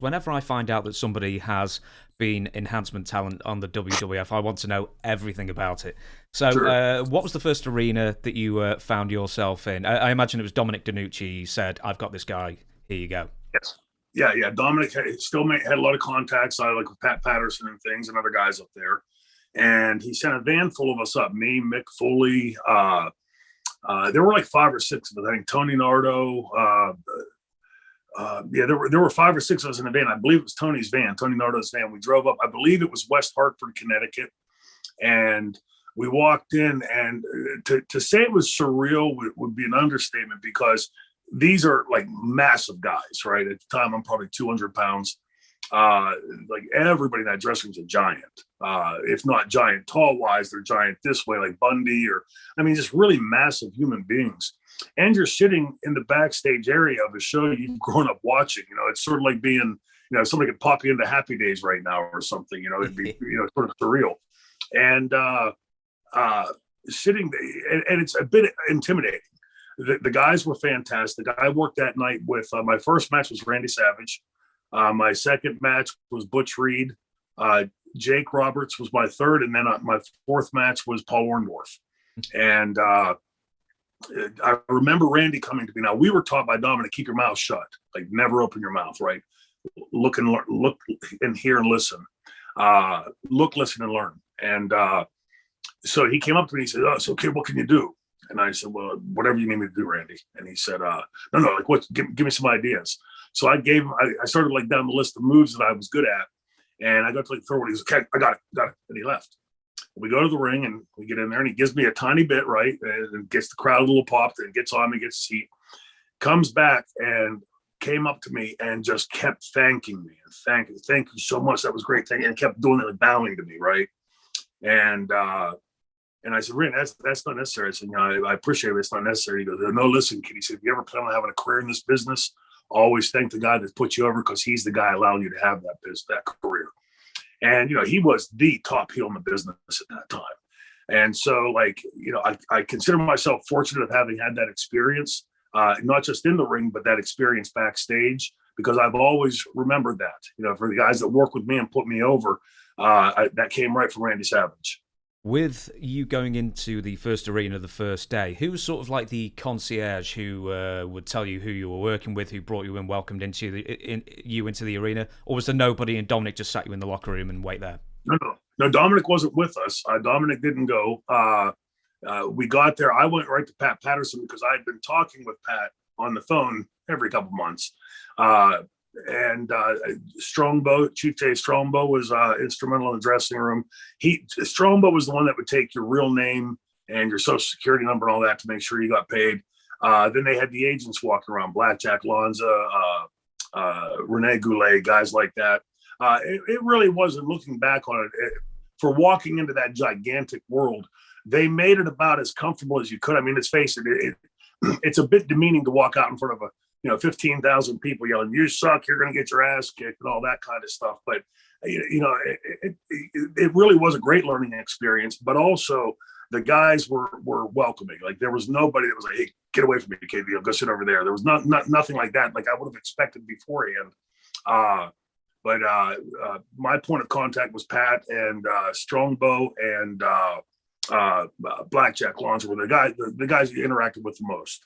Whenever I find out that somebody has been enhancement talent on the WWF, I want to know everything about it. So, Sure. what was the first arena that you found yourself in? I imagine it was Dominic DeNucci said, "I've got this guy. Here you go." Yes. Yeah, yeah. Dominic had a lot of contacts, like with Pat Patterson and things, and other guys up there. And he sent a van full of us up. Me, Mick Foley. There were like 5 or 6 of us. I think Tony Nardo. Yeah, there were 5 or 6 of us in the van. I believe it was Tony Nardo's van. We drove up. I believe it was West Hartford, Connecticut, and we walked in. And to say it was surreal would be an understatement, because these are like massive guys, right? At the time, I'm probably 200 pounds. Like everybody in that dressing room's a giant. If not giant tall wise, they're giant this way, like Bundy, or I mean, just really massive human beings. And you're sitting in the backstage area of a show you've grown up watching. It's sort of like being, somebody could pop you into Happy Days right now or something. It'd be, sort of surreal. And sitting, and it's a bit intimidating. The guys were fantastic. I worked that night with my first match was Randy Savage. My second match was Butch Reed. Jake Roberts was my third, and then my fourth match was Paul Orndorff. And I remember Randy coming to me. Now, we were taught by Dominic, keep your mouth shut, like never open your mouth, right? Look and hear and listen. Look, listen, and learn. And so he came up to me and he said, "Oh, so okay, what can you do?" And I said, "Well, whatever you need me to do, Randy." And he said, "No, like what? Give me some ideas." So I gave him. I started like down the list of moves that I was good at, and I got to like throw it. He said, "Okay, I got it," and he left. We go to the ring and we get in there, and he gives me a tiny bit, right, and gets the crowd a little popped, and gets on me, gets a seat, comes back and came up to me and just kept thanking me and thank you so much. That was great. Thank you. And kept doing it, like bowing to me, right, and. And I said, "Rin, that's not necessary." I said, I appreciate it. It's not necessary." He goes, "No, listen, kid." He said, "If you ever plan on having a career in this business, always thank the guy that put you over, because he's the guy allowing you to have that career." And, he was the top heel in the business at that time. And so, like, I consider myself fortunate of having had that experience, not just in the ring, but that experience backstage, because I've always remembered that, for the guys that work with me and put me over, that came right from Randy Savage. With you going into the first arena the first day, who was sort of like the concierge who would tell you who you were working with, who brought you in, welcomed into the arena, or was there nobody and Dominic just sat you in the locker room and wait there? No. Dominic wasn't with us. Dominic didn't go. We got there. I went right to Pat Patterson, because I had been talking with Pat on the phone every couple months. And Strongbow, Chief Jay Strongbow, was instrumental in the dressing room. Strongbow was the one that would take your real name and your social security number and all that to make sure you got paid. Then they had the agents walking around, Blackjack Lanza, Rene Goulet, guys like that. It really wasn't, looking back on it, for walking into that gigantic world, they made it about as comfortable as you could. I mean, let's face it, it's a bit demeaning to walk out in front of 15,000 people yelling, "You suck, you're going to get your ass kicked," and all that kind of stuff. But, it really was a great learning experience. But also, the guys were welcoming. Like, there was nobody that was like, "Hey, get away from me, kid, go sit over there." There was nothing like that, like I would have expected beforehand. But my point of contact was Pat and Strongbow and Blackjack Lanza were the guys you interacted with the most.